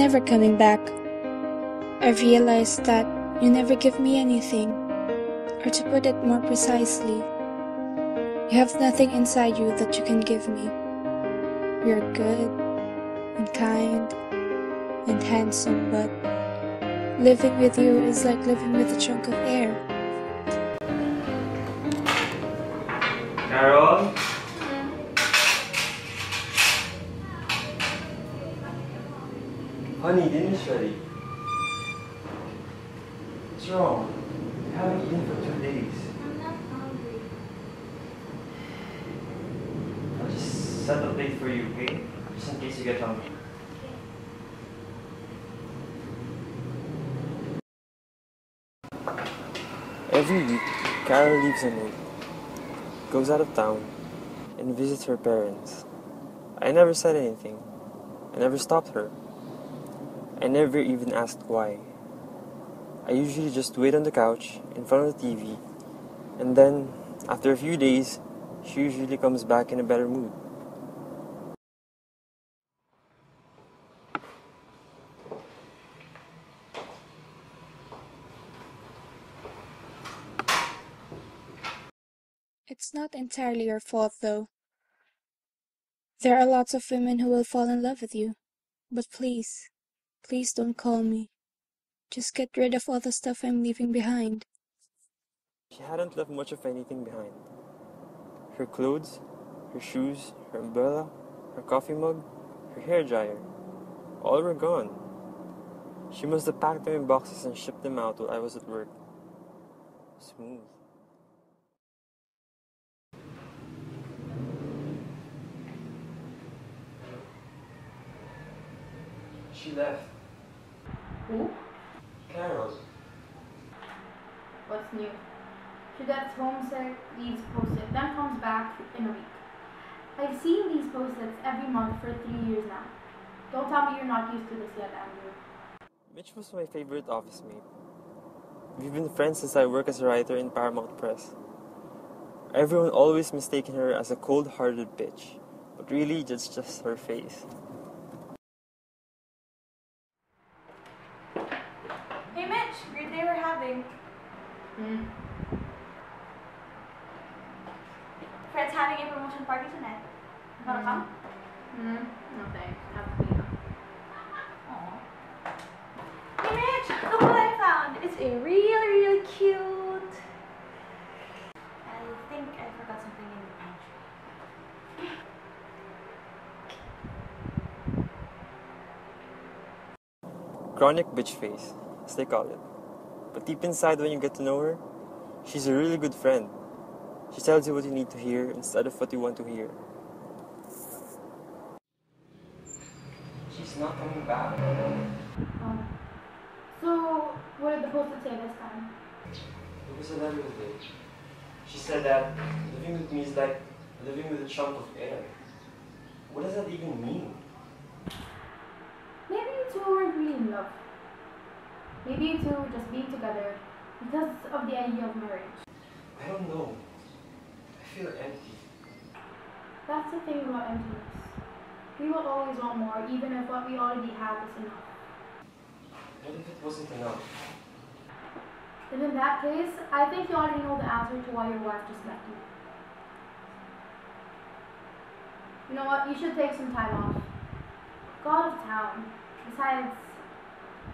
never coming back. I realized that you never give me anything, or to put it more precisely, you have nothing inside you that you can give me. You're good, and kind, and handsome, but living with you is like living with a chunk of air. Carol? Honey, dinner's ready. What's wrong? You haven't eaten for 2 days. I'm not hungry. I'll just set a plate for you, okay? Just in case you get hungry. Every week, Carol leaves a note, goes out of town, and visits her parents. I never said anything. I never stopped her. I never even asked why. I usually just wait on the couch, in front of the TV, and then, after a few days, she usually comes back in a better mood. It's not entirely your fault, though. There are lots of women who will fall in love with you. But please, please don't call me. Just get rid of all the stuff I'm leaving behind. She hadn't left much of anything behind. Her clothes, her shoes, her umbrella, her coffee mug, her hairdryer, all were gone. She must have packed them in boxes and shipped them out while I was at work. Smooth. She left. Who? Carol. What's new? She gets homesick, leaves post-it, then comes back in a week. I've seen these post-its every month for 3 years now. Don't tell me you're not used to this yet, Andrew. Mitch was my favorite office mate. We've been friends since I work as a writer in Paramount Press. Everyone always mistaken her as a cold-hearted bitch, but really that's just her face. Hey Mitch, great day we're having. Fred's having a promotion party tonight. Wanna come? No thanks. Have to be. Aww. Hey Mitch, look what I found. It's a really cute. I think I forgot something in the pantry. Chronic bitch face, as they call it. But deep inside when you get to know her, she's a really good friend. She tells you what you need to hear instead of what you want to hear. She's not coming back. So, what did the post-it say this time? It was a letter today. She said that living with me is like living with a chunk of air. What does that even mean? Maybe you two weren't really in love. Maybe you two were just being together because of the idea of marriage. I don't know. I feel empty. That's the thing about emptiness. We will always want more, even if what we already have is enough. What if it wasn't enough? Then in that case, I think you already know the answer to why your wife just left you. You know what? You should take some time off. Go out of town. Besides,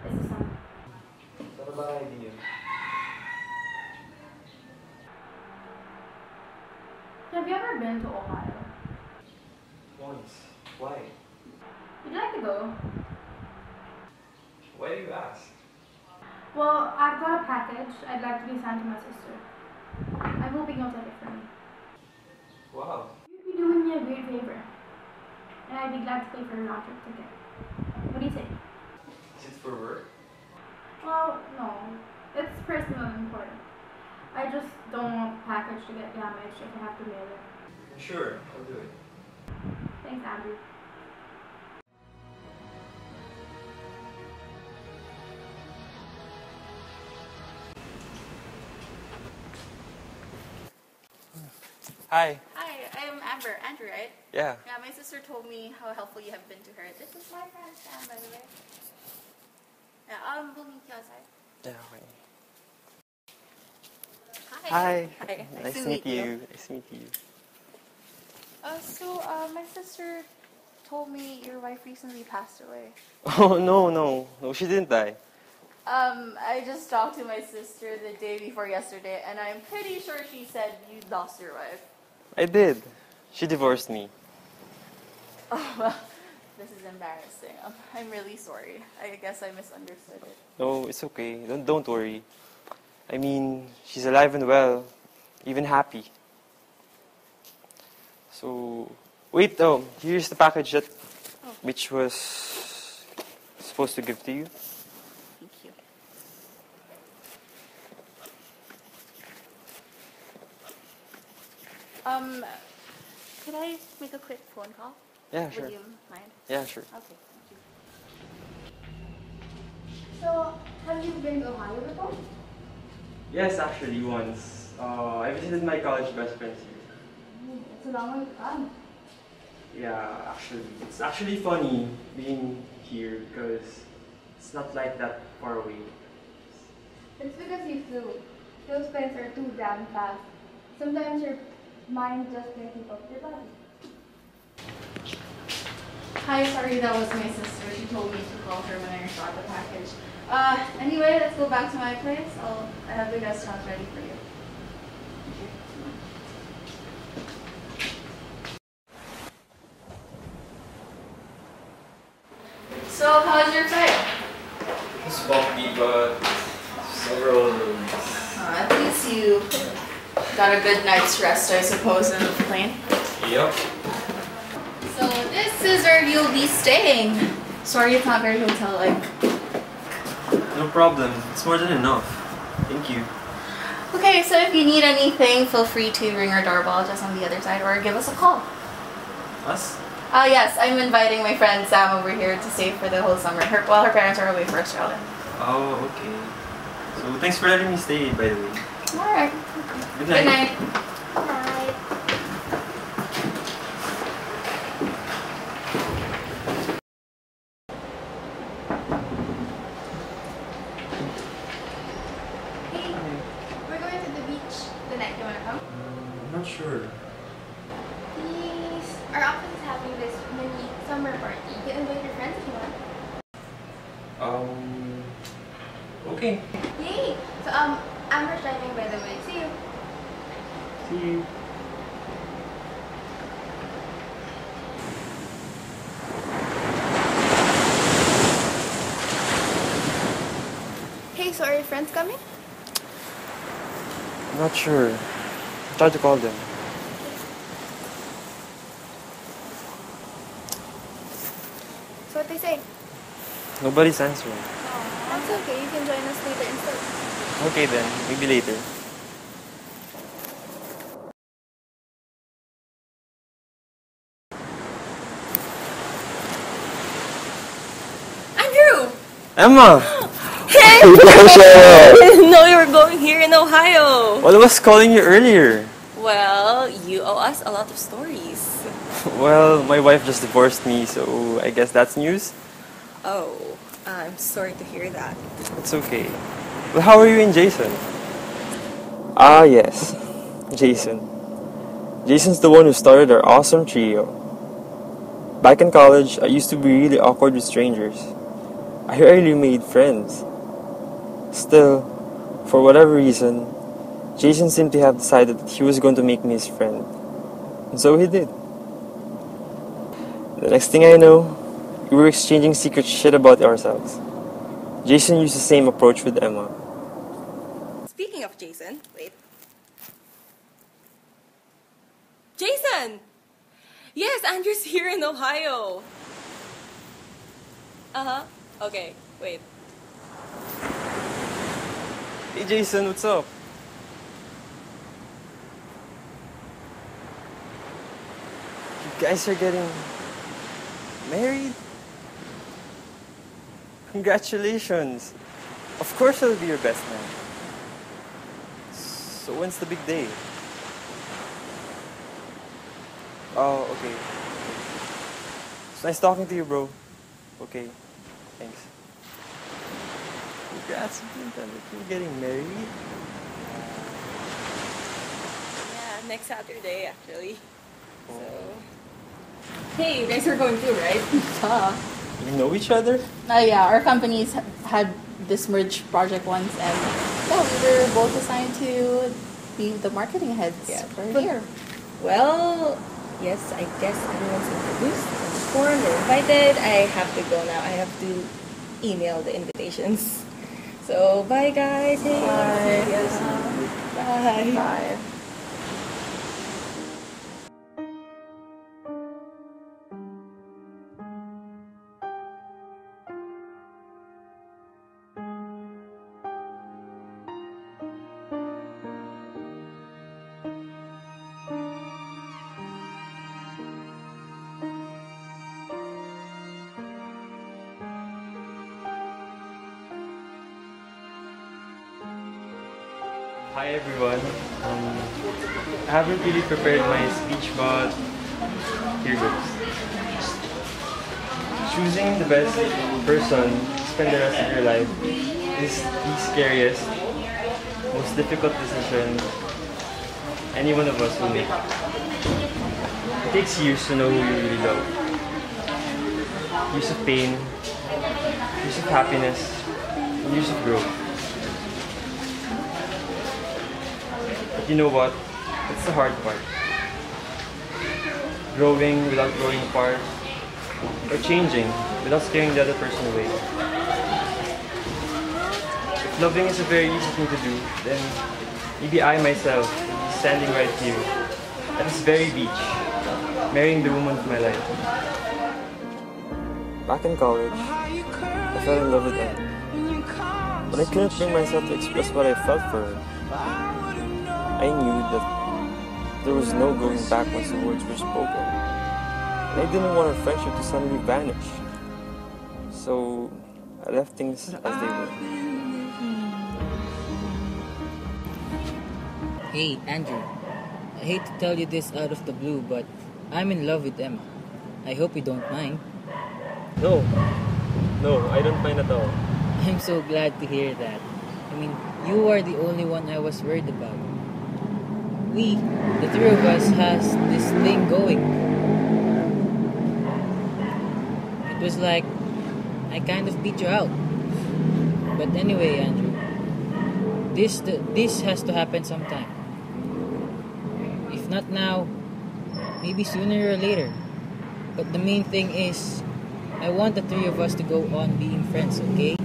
it's the summer. It's not a bad idea. Have you ever been to Ohio? Once. Why? Would you like to go? Why do you ask? Well, I've got a package I'd like to be sent to my sister. I'm hoping you'll take it for me. Wow. You'd be doing me a great favor. And I'd be glad to pay for your round trip ticket. What do you think? Is it for work? Well, no. It's personal and important. I just don't want the package to get damaged if I have to mail it. Sure, I'll do it. Thanks, Andrew. Hi. Hi, I'm Amber. Andrew, right? Yeah. Yeah, my sister told me how helpful you have been to her. This is my friend Sam, by the way. Yeah, we'll meet you outside. Yeah, okay. Hi. Hi. Hi. Nice to meet you. Nice to meet you. My sister told me your wife recently passed away. Oh, no, she didn't die. I just talked to my sister the day before yesterday, and I'm pretty sure she said you lost your wife. I did. She divorced me. Oh, well, this is embarrassing. I'm really sorry. I guess I misunderstood it. No, it's okay. Don't worry. I mean, she's alive and well, even happy. So, wait, here's the package that which was supposed to give to you. Thank you. Could I make a quick phone call? Yeah, sure. Would you mind? Yeah, sure. Okay, thank you. So, have you been to Ohio before? Yes, actually, once. I visited my college best friends here. It's a long way to come. Yeah, actually, it's actually funny being here because it's not like that far away. It's because you flew. Those planes are too damn fast. Sometimes your mind just can't keep up with your body. Hi, sorry, that was my sister. She told me to call her when I got the package. Anyway, let's go back to my place. I have the guest house ready for you. So, how's your flight? It's bumpy, but several rooms. At least you got a good night's rest, I suppose, in the plane. Yep. So this is where you'll be staying. Sorry it's not very hotel-like. No problem. It's more than enough. Thank you. Okay, so if you need anything, feel free to ring our doorbell just on the other side or give us a call. Us? Yes, I'm inviting my friend Sam over here to stay for the whole summer while her parents are away for Australia. Oh, okay. So thanks for letting me stay, by the way. Alright. Good night. Good night. Bye. Hey, we're going to the beach tonight. You wanna come? I'm not sure. Please. Our office is having this mini summer party. You can invite your friends if you want. Okay. Yay! So, Amber's driving by the way. See you. See you. Hey, so are your friends coming? I'm not sure. Try to call them. So what they say? Nobody's answering. That's okay. You can join us later instead. Okay then, maybe later. Andrew! Emma! Hey! I didn't know you were going here in Ohio. Well, I was calling you earlier. Well, you owe us a lot of stories. Well, my wife just divorced me, so I guess that's news. Oh, I'm sorry to hear that. It's okay. Well, how are you and Jason? Ah, yes. Jason. Jason's the one who started our awesome trio. Back in college, I used to be really awkward with strangers. I rarely made friends. Still, for whatever reason, Jason seemed to have decided that he was going to make me his friend. And so he did. The next thing I know, we were exchanging secret shit about ourselves. Jason used the same approach with Emma. Speaking of Jason, wait. Jason! Yes, Andrew's here in Ohio. Uh-huh. Okay, wait. Hey Jason, what's up? You guys are getting married? Congratulations! Of course I'll be your best man. So when's the big day? Oh, okay. It's nice talking to you, bro. Okay, thanks. Congrats, Pinta, that you're getting married. Yeah, next Saturday actually. So, hey, you guys are going too, right? You know each other? Yeah, our companies had this merge project once, and yeah, we were both assigned to be the marketing heads for a year. Well, yes, I guess everyone's introduced, informed, or invited. I have to go now. I have to email the invitations. So, bye guys. Hey. Bye. Bye. Bye. Hi everyone. I haven't really prepared my speech, but here goes. Choosing the best person to spend the rest of your life is the scariest, most difficult decision any one of us will make. It takes years to know who you really love. Years of pain, years of happiness, and years of growth. But you know what? That's the hard part. Growing without growing apart, or changing without scaring the other person away. If loving is a very easy thing to do, then maybe I myself will be standing right here at this very beach, marrying the woman of my life. Back in college, I fell in love with Emma, but I couldn't bring myself to express what I felt for her. I knew that there was no going back once the words were spoken. And I didn't want our friendship to suddenly vanish. So I left things as they were. Hey, Andrew. I hate to tell you this out of the blue, but I'm in love with Emma. I hope you don't mind. No, I don't mind at all. I'm so glad to hear that. I mean, you are the only one I was worried about. We, the three of us, has this thing going. It was like I kind of beat you out. But anyway, Andrew, this has to happen sometime. If not now, maybe sooner or later. But the main thing is, I want the three of us to go on being friends, okay?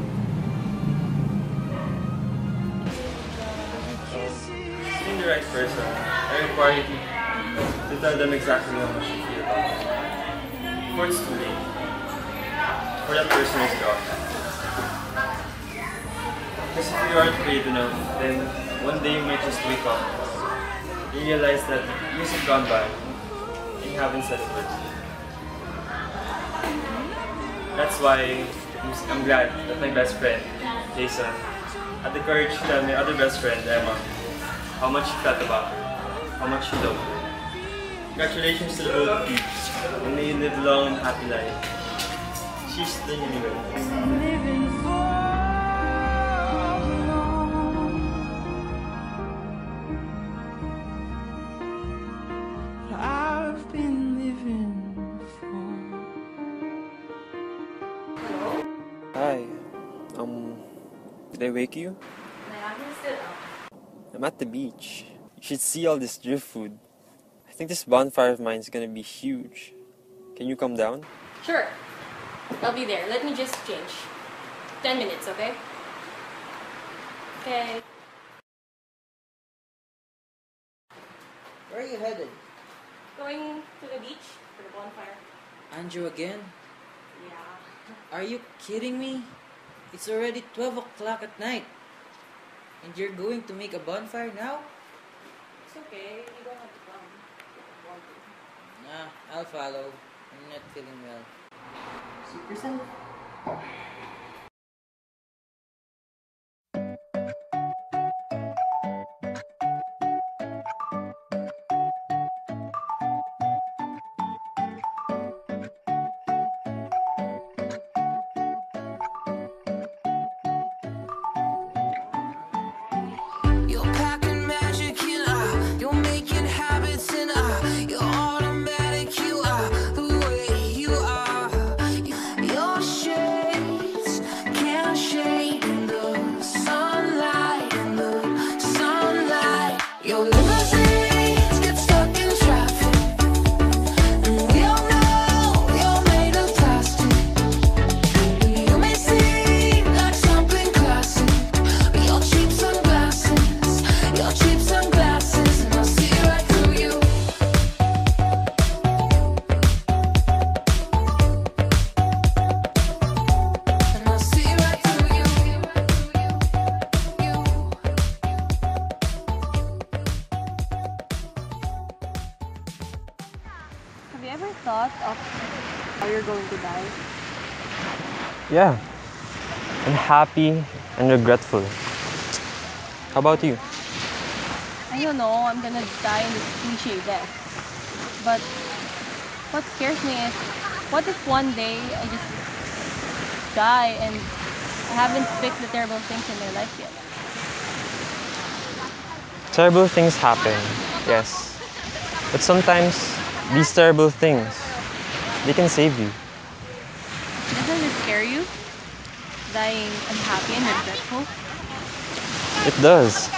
Seeing the right person, I require you to tell them exactly how much you feel about them. Before it's too late. For that person is gone. Because if you aren't brave enough, then one day you might just wake up. You realize that years have gone by and you haven't said a word. That's why I'm glad that my best friend, Jason, had the courage to tell my other best friend, Emma, how much he felt about her, how much he loved her. Congratulations to the both of you, and may you live a long and happy life. Cheers to the universe. I've been living Hi. Did I wake you? I'm at the beach. You should see all this drift food. I think this bonfire of mine is gonna be huge. Can you come down? Sure. I'll be there. Let me just change. 10 minutes, okay? Okay. Where are you headed? Going to the beach for the bonfire. Andrew again? Yeah. Are you kidding me? It's already 12 o'clock at night. And you're going to make a bonfire now? It's okay. You don't have to come. If you want to. Nah, I'll follow. I'm not feeling well. Suit yourself. know limousines get stuck in traffic, and we all know you're made of plastic. And you may seem like something classic, but you're cheap sunglasses, you're cheap sunglasses, and I'll see right through you. And I'll see right through you. Have you ever thought of how you're going to die? Yeah, I'm happy and regretful. How about you? I don't know, I'm gonna die in this cliche death. But what scares me is, what if one day I just die and I haven't fixed the terrible things in my life yet? Terrible things happen, yes. But sometimes these terrible things, they can save you. Doesn't it scare you? Dying unhappy and regretful? It does.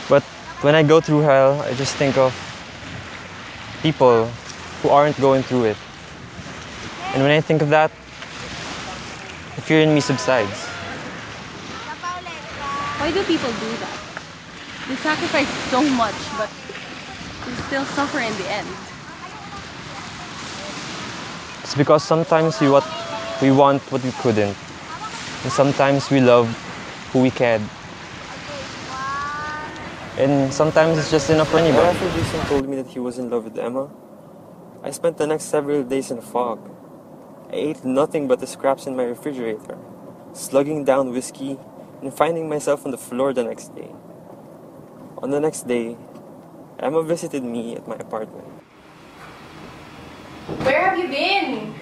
But when I go through hell, I just think of people who aren't going through it. And when I think of that, the fear in me subsides. Why do people do that? They sacrifice so much, but they still suffer in the end. It's because sometimes we want what we couldn't. And sometimes we love who we can't. And sometimes it's just enough for anybody. Right after Jason told me that he was in love with Emma, I spent the next several days in a fog. I ate nothing but the scraps in my refrigerator, slugging down whiskey and finding myself on the floor the next day. On the next day, Emma visited me at my apartment. Where have you been?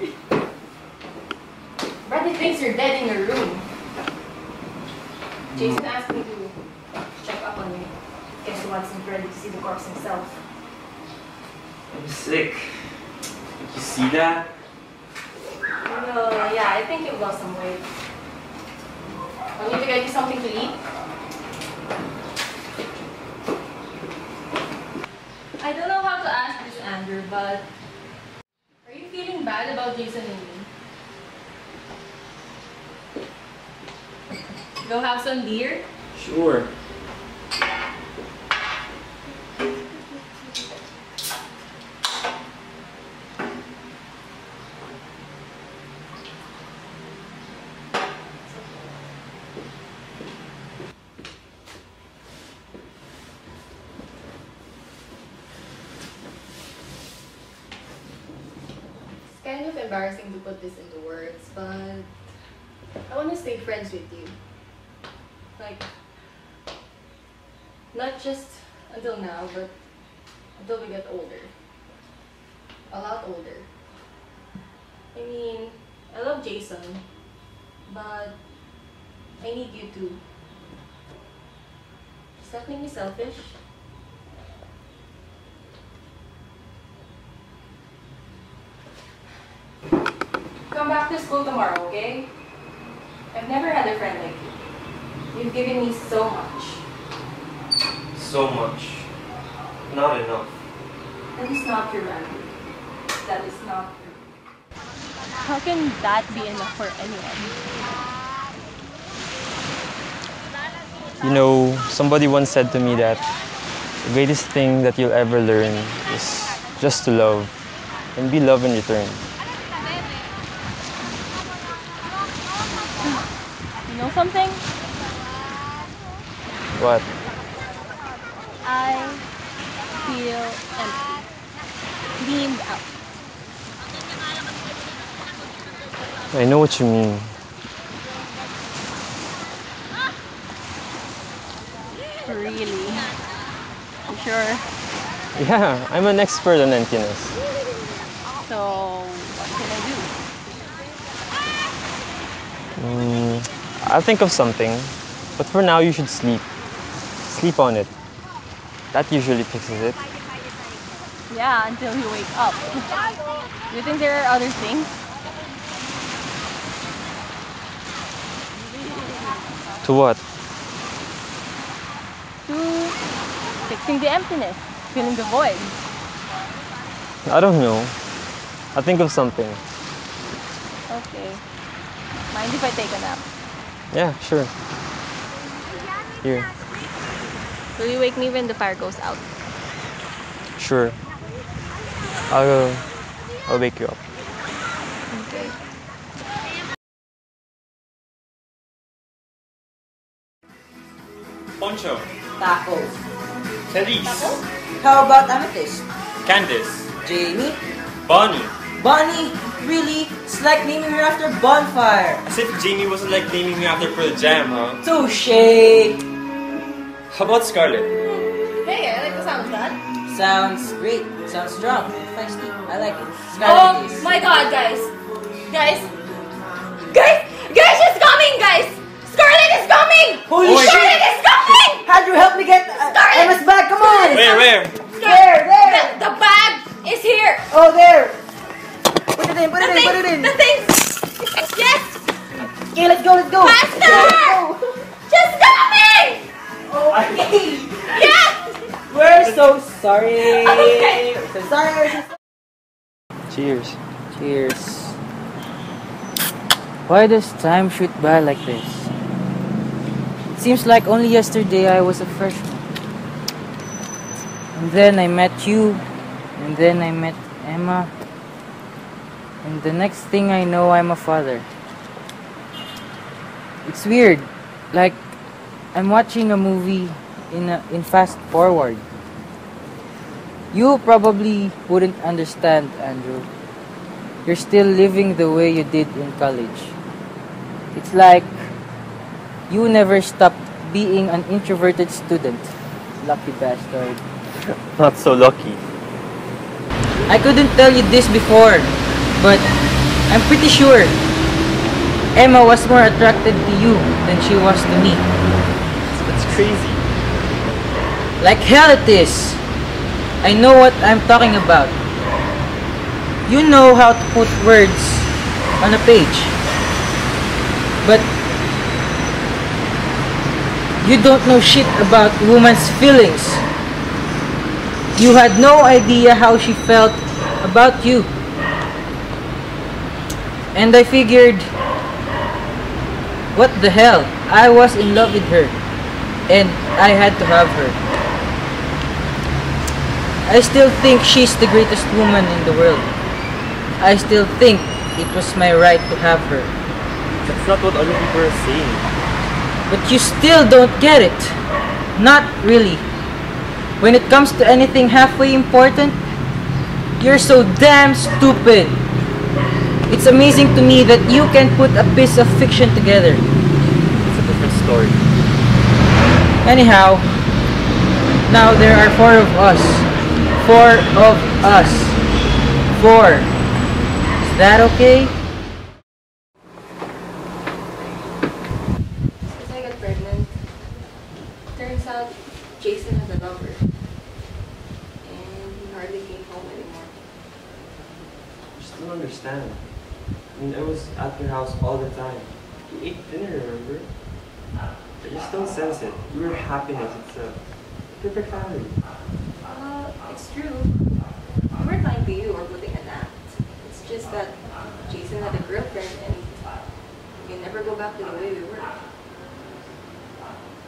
Bradley thinks you're dead in your room. Jason asked me to check up on you. Guess he wants him ready to see the corpse himself. I'm sick. You see that? Yeah, I think you've lost some weight. Want me to get you something to eat? I don't know how to ask this, Andrew, but are you feeling bad about Jason and me? Go have some beer? Sure. It's kind of embarrassing to put this into words, but I want to stay friends with you. Like, not just until now, but until we get older. A lot older. I mean, I love Jason, but I need you too. Does that make me selfish? Come back to school tomorrow, okay? I've never had a friend like you. You've given me so much. So much. Not enough. That is not true, Andrew. That is not true. How can that be enough for anyone? You know, somebody once said to me that the greatest thing that you'll ever learn is just to love and be loved in return. You know something? What? I feel empty. Cleaned out. I know what you mean. Really? You sure? Yeah, I'm an expert on emptiness. So, what can I I'll think of something. But for now, you should sleep. Sleep on it. That usually fixes it. do? Yeah, until you wake up. Do you think there are other things? To what? To Fixing the emptiness, filling the void. I don't know. I'll think of something. Okay. Mind if I take a nap? Yeah, sure. Here. Will you wake me when the fire goes out? Sure. I'll, I'll wake you up. Okay. Poncho, Tacos. Therese, How about Amethyst? Candice, Jamie? Bonnie. Bonnie? Really? It's like naming her after Bonfire. As if Jamie wasn't like naming me after Pearl Jam, huh? Touche! How about Scarlett? Hey, I like the sound of that. Sounds great. Sounds strong. Feisty. I like it. Oh Scarlett is. my god, guys! Guys! Guys! Guys, she's coming, guys! Scarlett is coming! Holy shit! Scarlett is coming! How'd you help me get Scarlett! Emma's bag? Come on! Where? There! The bag is here! Oh, there! Put it in, put it in! The thing! Yes! Okay, let's go! Faster! Let's go! She's coming! Okay! Yes! We're so sorry! Okay. So sorry! Cheers. Cheers. Why does time shoot by like this? It seems like only yesterday I was a freshman. And then I met you, and then I met Emma, and the next thing I know I'm a father. It's weird, like I'm watching a movie in fast forward. You probably wouldn't understand, Andrew. You're still living the way you did in college. It's like you never stopped being an introverted student. Lucky bastard. Not so lucky. I couldn't tell you this before, but I'm pretty sure Emma was more attracted to you than she was to me. That's crazy. Like hell it is. I know what I'm talking about. You know how to put words on a page. But you don't know shit about woman's feelings. You had no idea how she felt about you. And I figured, what the hell? I was in love with her. And I had to have her. I still think she's the greatest woman in the world. I still think it was my right to have her. That's not what other people are saying. But you still don't get it. Not really. When it comes to anything halfway important, you're so damn stupid. It's amazing to me that you can put a piece of fiction together. It's a different story. Anyhow, now there are four of us. Four of us. Four. Is that okay? Since I got pregnant, turns out Jason has a lover. And he hardly came home anymore. I just don't understand. I mean, I was at your house all the time. We ate dinner, remember? I just don't sense it. You were happiness itself. Perfect family. It's true. We weren't lying to you or putting an act. It's just that Jason had a girlfriend and we can never go back to the way we were.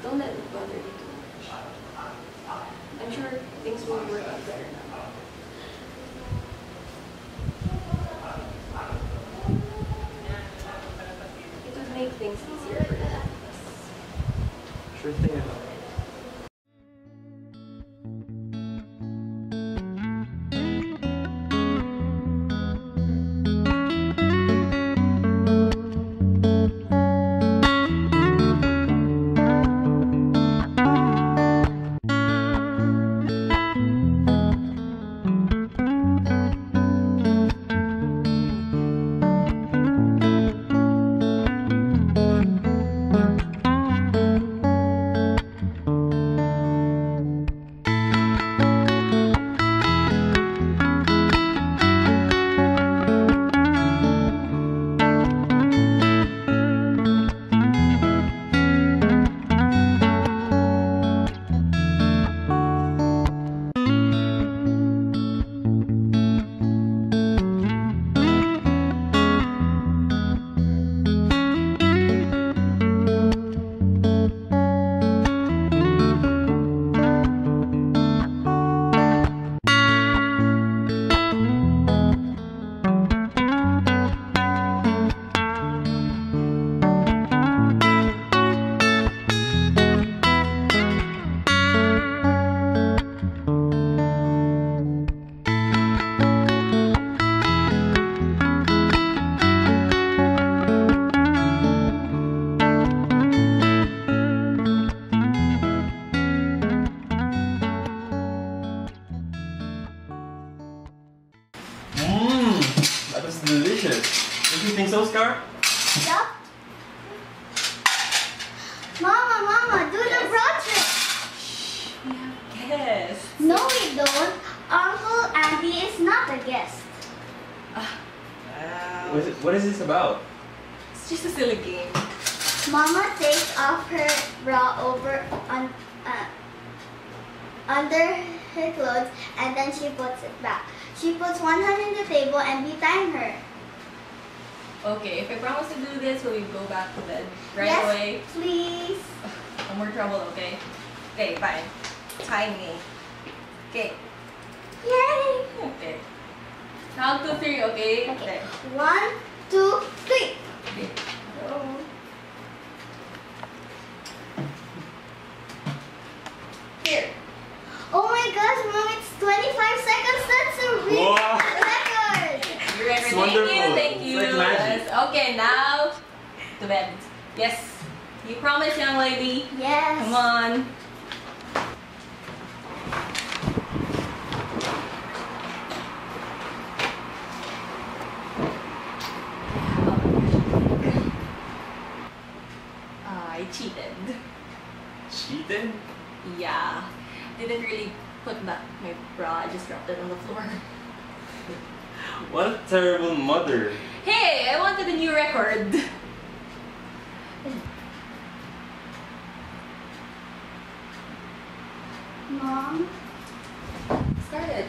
Don't let it bother you too much. I'm sure things will work out better now. It would make things easier for the both of us. Sure thing. You think so, Scar? Yup. Mama, do the project. Yes. No, we don't. Uncle Andy is not a guest. What is this about? It's just a silly game. Mama takes off her bra under her clothes and then she puts it back. She puts one hand in the table and we time her. Okay, if I promise to do this, will you go back to bed right Yes, away? please. No more trouble, okay? Okay, fine. Time me. Okay. Yay! Okay. Count to 3, okay? Okay. 1, 2, 3. Okay. Oh. Here. Oh my gosh, Mom, it's 25 seconds. That's a real Wow. record. You ready? It's Thank wonderful. you, thank you. It's like magic. Yes. Okay, now to bed. Yes. You promise, young lady? Yes. Come on. I cheated. Cheated? Yeah. Didn't really put back my bra, I just dropped it on the floor. What a terrible mother. Hey, I wanted a new record. Mom, Started.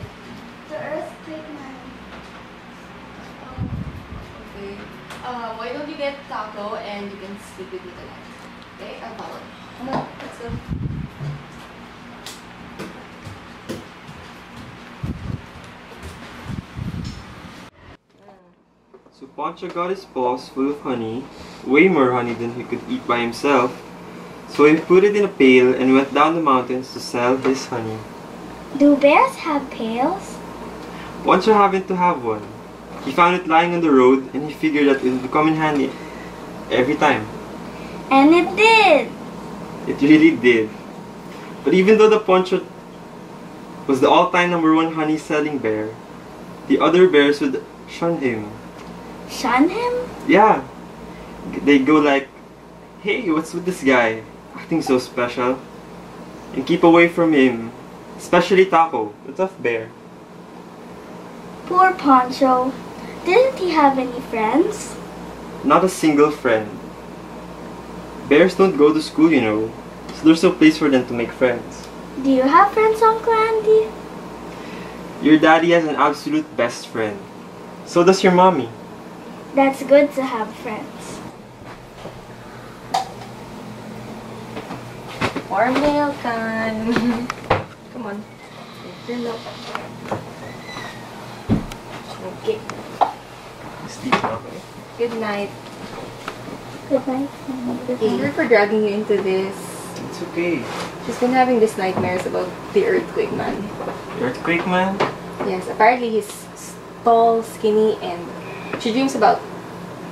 the earthquake man. Okay. Why don't you get taco and you can sleep with me tonight? Okay, I'll follow. Come on, let's go. So Poncho got his paws full of honey, way more honey than he could eat by himself. So he put it in a pail and went down the mountains to sell his honey. Do bears have pails? Poncho happened to have one. He found it lying on the road and he figured that it would come in handy every time. And it did. It really did. But even though the Poncho was the all-time #1 honey-selling bear, the other bears would shun him. Shun him? Yeah. They go like, "Hey, what's with this guy? Acting so special." And keep away from him. Especially Taco, the tough bear. Poor Poncho. Didn't he have any friends? Not a single friend. Bears don't go to school, you know. So there's no place for them to make friends. Do you have friends, Uncle Andy? Your daddy has an absolute best friend. So does your mommy. That's good to have friends. More milk, Con. Come on. Take your milk. Okay. Sleep now. Good night. Good night. Sorry for dragging you into this. It's okay. She's been having these nightmares about the earthquake man. Earthquake man? Yes, apparently he's tall, skinny, and she dreams about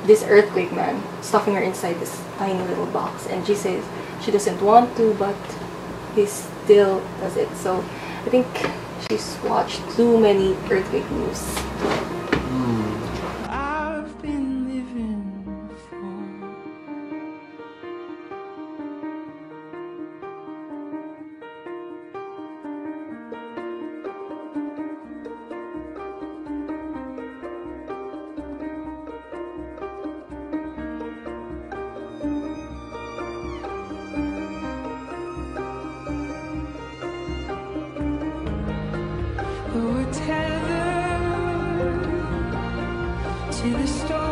this earthquake man stuffing her inside this tiny little box. And she says she doesn't want to, but he still does it. So I think she's watched too many earthquake news. I've been living for we're tethered to the storm.